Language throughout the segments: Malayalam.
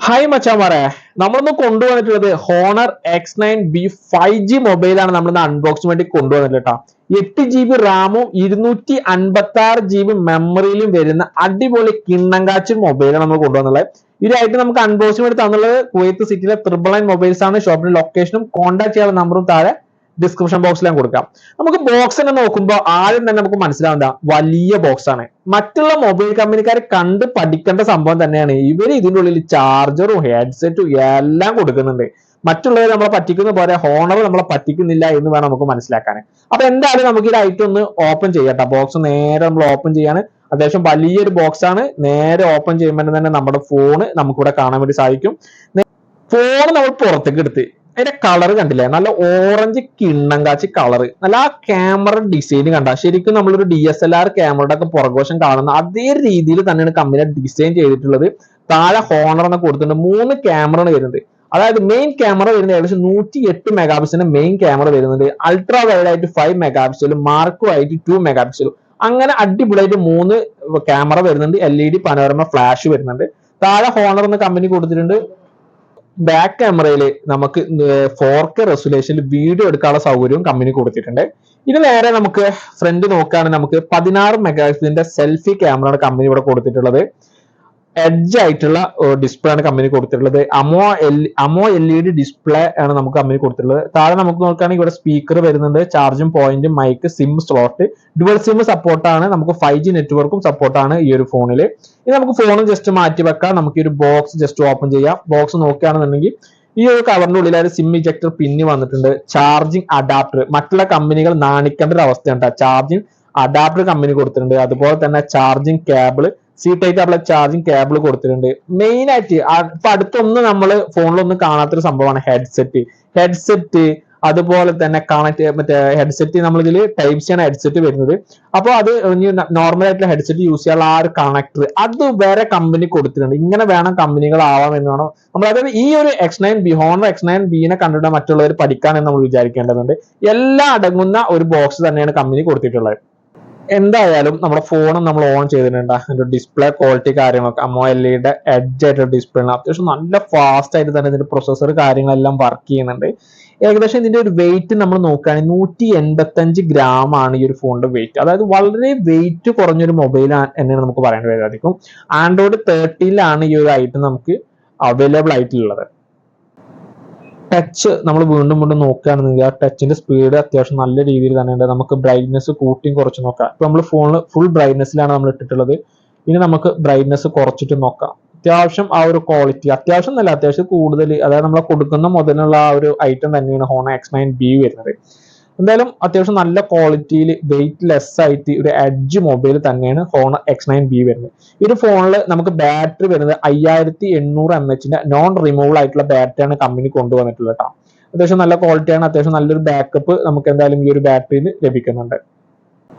ഹായ് മച്ചാമാരെ, നമ്മളിന്ന് കൊണ്ടുവന്നിട്ടുള്ളത് ഹോണർ X9B 5G മൊബൈലാണ് നമ്മളിന്ന് അൺബോക്സിന് വേണ്ടി കൊണ്ടുവന്നിട്ടുള്ളത് കേട്ടോ. 8 GB റാമും 256 GB മെമ്മറിയിലും വരുന്ന അടിപൊളി കിണ്ണങ്കാച്ചി മൊബൈലാണ് നമ്മൾ കൊണ്ടുവന്നുള്ളത്. ഇതിനായിട്ട് നമുക്ക് അൺബോക്സിന് വേണ്ടി തന്നുള്ളത് കുവൈത്ത് സിറ്റിയിലെ Triple9 മൊബൈൽസ് ആണ്. ഷോപ്പിന്റെ ലൊക്കേഷനും കോൺടാക്ട് ചെയ്യാനുള്ള നമ്പറും താഴെ ഡിസ്ക്രിപ്ഷൻ ബോക്സിൽ ഞാൻ കൊടുക്കാം. നമുക്ക് ബോക്സ് തന്നെ നോക്കുമ്പോൾ ആദ്യം തന്നെ നമുക്ക് മനസ്സിലാവുന്ന വലിയ ബോക്സ് ആണ്. മറ്റുള്ള മൊബൈൽ കമ്പനിക്കാരെ കണ്ട് പഠിക്കേണ്ട സംഭവം തന്നെയാണ്. ഇവർ ഇതിൻ്റെ ഉള്ളിൽ ചാർജറും ഹെഡ്സെറ്റും എല്ലാം കൊടുക്കുന്നുണ്ട്. മറ്റുള്ളവർ നമ്മളെ പറ്റിക്കുന്ന പോലെ ഹോണർ നമ്മളെ പറ്റിക്കുന്നില്ല എന്ന് വേണം നമുക്ക് മനസ്സിലാക്കാൻ. അപ്പൊ എന്തായാലും നമുക്ക് ഇതായിട്ട് ഒന്ന് ഓപ്പൺ ചെയ്യട്ടെ. ബോക്സ് നേരെ നമ്മൾ ഓപ്പൺ ചെയ്യാണ്. അത്യാവശ്യം വലിയൊരു ബോക്സ് ആണ്. നേരെ ഓപ്പൺ ചെയ്യുമ്പോൾ തന്നെ നമ്മുടെ ഫോണ് നമുക്കിവിടെ കാണാൻ വേണ്ടി സാധിക്കും. ഫോൺ നമ്മൾ പുറത്തേക്ക് എടുത്ത് അതിന്റെ കളർ കണ്ടില്ലേ, നല്ല ഓറഞ്ച് കിണ്ണം കാച്ചി കളർ, നല്ല ആ ക്യാമറ ഡിസൈൻ കണ്ട ശരിക്കും നമ്മളൊരു DSLR ക്യാമറയുടെ ഒക്കെ പുറകുവശം കാണുന്ന അതേ രീതിയിൽ തന്നെയാണ് കമ്പനി ഡിസൈൻ ചെയ്തിട്ടുള്ളത്. താഴെ ഹോണർ എന്ന് കൊടുത്തിട്ടുണ്ട്. 3 ക്യാമറയാണ് വരുന്നത്. അതായത് മെയിൻ ക്യാമറ വരുന്നത് ഏകദേശം 108 മെഗാപിക്സലിന്റെ മെയിൻ ക്യാമറ വരുന്നുണ്ട്. അൾട്രാ വൈഡ് ആയിട്ട് 5 മെഗാപിക്സലും മാർക്കോ ആയിട്ട് 2 മെഗാപിക്സലും അങ്ങനെ അടിപൊളിയായിട്ട് 3 ക്യാമറ വരുന്നുണ്ട്. LED പനോരമ ഫ്ലാഷ് വരുന്നുണ്ട്. താഴെ ഹോണർ എന്ന് കമ്പനി കൊടുത്തിട്ടുണ്ട്. ബാക്ക് ക്യാമറയിൽ നമുക്ക് 4K റെസൊല്യൂഷനിൽ വീഡിയോ എടുക്കാനുള്ള സൗകര്യവും കമ്പനി കൊടുത്തിട്ടുണ്ട്. ഇത് നേരെ നമുക്ക് ഫ്രണ്ട് നോക്കുകയാണെങ്കിൽ നമുക്ക് 16 മെഗാപിക്സലിന്റെ സെൽഫി ക്യാമറയാണ് കമ്പനി ഇവിടെ കൊടുത്തിട്ടുള്ളത്. എഡ്ജ് ആയിട്ടുള്ള ഡിസ്പ്ലേ ആണ് കമ്പനി കൊടുത്തിട്ടുള്ളത്. അമോ LED ഡിസ്പ്ലേ ആണ് നമുക്ക് കമ്പനി കൊടുത്തിട്ടുള്ളത്. താഴെ നമുക്ക് നോക്കുകയാണെങ്കിൽ ഇവിടെ സ്പീക്കർ വരുന്നുണ്ട്, charging point, mic, SIM slot, dual SIM സപ്പോർട്ടാണ്. നമുക്ക് 5G നെറ്റ്വർക്കും സപ്പോർട്ടാണ് ഈ ഒരു ഫോണിൽ. ഇനി നമുക്ക് ഫോൺ ജസ്റ്റ് മാറ്റി വെക്കാം. നമുക്ക് ഈ ഒരു ബോക്സ് ജസ്റ്റ് ഓപ്പൺ ചെയ്യാം. ബോക്സ് നോക്കുകയാണെന്നുണ്ടെങ്കിൽ ഈ ഒരു കവറിന്റെ ഉള്ളിൽ സിം ഇജക്ടർ പിന്ന് വന്നിട്ടുണ്ട്. ചാർജിങ് അഡാപ്റ്റർ, മറ്റുള്ള കമ്പനികൾ നാണിക്കേണ്ട ഒരു അവസ്ഥയുണ്ട്. ചാർജിങ് അഡാപ്റ്റർ കമ്പനി കൊടുത്തിട്ടുണ്ട്. അതുപോലെ തന്നെ ചാർജിങ് കേബിള്, സി ടൈപ്പ് ആയിട്ടുള്ള ചാർജിങ് കേബിൾ കൊടുത്തിട്ടുണ്ട്. മെയിൻ ആയിട്ട് ഇപ്പൊ അടുത്തൊന്നും നമ്മൾ ഫോണിലൊന്നും കാണാത്തൊരു സംഭവമാണ് ഹെഡ്സെറ്റ്. അതുപോലെ തന്നെ മറ്റേ ഹെഡ്സെറ്റ് നമ്മൾ ഇതിൽ ടൈപ്പ് C ആണ് ഹെഡ്സെറ്റ് വരുന്നത്. അപ്പോൾ അത് നോർമൽ ആയിട്ടുള്ള ഹെഡ്സെറ്റ് യൂസ് ചെയ്യാനുള്ള ആ ഒരു കണക്ടർ അത് വേറെ കമ്പനി കൊടുത്തിട്ടുണ്ട്. ഇങ്ങനെ വേണം കമ്പനികൾ ആവാം എന്ന് വേണം നമ്മൾ. അതായത് ഈ ഒരു X9B ഹോണർ X9B കണ്ടിട്ട് മറ്റുള്ളവർ പഠിക്കാനെന്ന് നമ്മൾ വിചാരിക്കേണ്ടതുണ്ട്. എല്ലാം അടങ്ങുന്ന ഒരു ബോക്സ് തന്നെയാണ് കമ്പനി കൊടുത്തിട്ടുള്ളത്. എന്തായാലും നമ്മുടെ ഫോണും നമ്മൾ ഓൺ ചെയ്തിട്ടുണ്ട്. അതിന്റെ ഡിസ്പ്ലേ ക്വാളിറ്റി കാര്യങ്ങളൊക്കെ AMOLED എഡ്ജ് ആയിട്ടുള്ള ഡിസ്പ്ലേ ആണ്. അത്യാവശ്യം നല്ല ഫാസ്റ്റ് ആയിട്ട് തന്നെ ഇതിന്റെ പ്രൊസസ്സർ കാര്യങ്ങളെല്ലാം വർക്ക് ചെയ്യുന്നുണ്ട്. ഏകദേശം ഇതിന്റെ ഒരു വെയിറ്റ് നമ്മൾ നോക്കുകയാണെങ്കിൽ 185 ഗ്രാം ആണ് ഈ ഒരു ഫോണിന്റെ വെയിറ്റ്. അതായത് വളരെ വെയിറ്റ് കുറഞ്ഞൊരു മൊബൈൽ എന്നാണ് നമുക്ക് പറയേണ്ടി സാധിക്കും. ആൻഡ്രോയിഡ് 13 ഈ ഒരു ഐറ്റം നമുക്ക് അവൈലബിൾ ആയിട്ടുള്ളത്. ടച്ച് നമ്മൾ വീണ്ടും നോക്കുകയാണെന്നുണ്ടെങ്കിൽ ആ ടച്ചിന്റെ സ്പീഡ് അത്യാവശ്യം നല്ല രീതിയിൽ തന്നെ ഉണ്ട്. നമുക്ക് ബ്രൈറ്റ്നസ് കൂട്ടിയും കുറച്ച് നോക്കാം. ഇപ്പൊ നമ്മൾ ഫോണിൽ ഫുൾ ബ്രൈറ്റ്നസ്സിലാണ് നമ്മൾ ഇട്ടിട്ടുള്ളത്. ഇനി നമുക്ക് ബ്രൈറ്റ്നസ് കുറച്ചിട്ട് നോക്കാം. അത്യാവശ്യം ആ ഒരു ക്വാളിറ്റി അത്യാവശ്യം നല്ല അത്യാവശ്യം കൂടുതൽ, അതായത് നമ്മൾ കൊടുക്കുന്ന മുതലുള്ള ആ ഒരു ഐറ്റം തന്നെയാണ് ഹോണർ X9B വരുന്നത്. എന്തായാലും അത്യാവശ്യം നല്ല ക്വാളിറ്റിയിൽ വെയിറ്റ് ലെസ് ആയിട്ട് ഒരു എഡ്ജ് മൊബൈൽ തന്നെയാണ് ഹോണർ X9B വരുന്നത്. ഈ ഒരു ഫോണിൽ നമുക്ക് ബാറ്ററി വരുന്നത് 5800 mAh നോൺ റിമൂവബിൾ ആയിട്ടുള്ള ബാറ്ററിയാണ് കമ്പനി കൊണ്ടുവന്നിട്ടുള്ളത് കേട്ടോ. അത്യാവശ്യം നല്ല ക്വാളിറ്റിയാണ്. അത്യാവശ്യം നല്ലൊരു ബാക്കപ്പ് നമുക്ക് എന്തായാലും ഈ ഒരു ബാറ്ററിയിൽ ലഭിക്കുന്നുണ്ട്.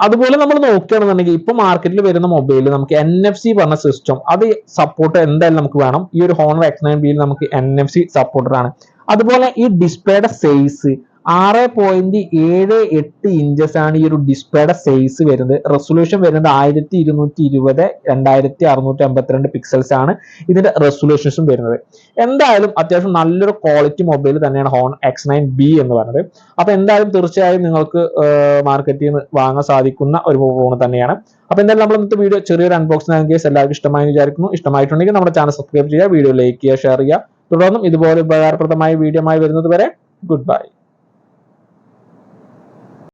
അതുപോലെ നമ്മൾ നോക്കുകയാണെന്നുണ്ടെങ്കിൽ ഇപ്പൊ മാർക്കറ്റിൽ വരുന്ന മൊബൈലിൽ നമുക്ക് NFC പറഞ്ഞ സിസ്റ്റം അത് സപ്പോർട്ട് എന്തായാലും നമുക്ക് വേണം. ഈ ഒരു ഹോണർ X9B നമുക്ക് NFC സപ്പോർട്ടറാണ്. അതുപോലെ ഈ ഡിസ്പ്ലേയുടെ സൈസ് 6.78 ഇഞ്ചസ് ആണ് ഈ ഒരു ഡിസ്പ്ലേയുടെ സൈസ് വരുന്നത്. റെസൊല്യൂഷൻ വരുന്നത് 1220 2652 പിക്സൽസ് ആണ് ഇതിന്റെ റെസൊല്യൂഷൻസും വരുന്നത്. എന്തായാലും അത്യാവശ്യം നല്ലൊരു ക്വാളിറ്റി മൊബൈൽ തന്നെയാണ് ഹോണർ X9B എന്ന് പറയുന്നത്. അപ്പൊ എന്തായാലും തീർച്ചയായും നിങ്ങൾക്ക് മാർക്കറ്റിൽ നിന്ന് വാങ്ങാൻ സാധിക്കുന്ന ഒരു ഫോൺ തന്നെയാണ്. അപ്പൊ എന്തായാലും നമ്മൾ ഇന്നത്തെ വീഡിയോ ചെറിയൊരു അൺബോക്സിംഗ് ആണെങ്കിൽ എല്ലാവർക്കും ഇഷ്ടമായി വിചാരിക്കുന്നു. ഇഷ്ടമായിട്ടുണ്ടെങ്കിൽ നമ്മുടെ ചാനൽ സബ്സ്ക്രൈബ് ചെയ്യുക, വീഡിയോ ലൈക്ക് ചെയ്യുക, ഷെയർ ചെയ്യുക. തുടർന്നും ഇതുപോലെ ഉപകാരപ്രദമായ വീഡിയോ ആയി വരുന്നത് വരെ ഗുഡ് ബൈ.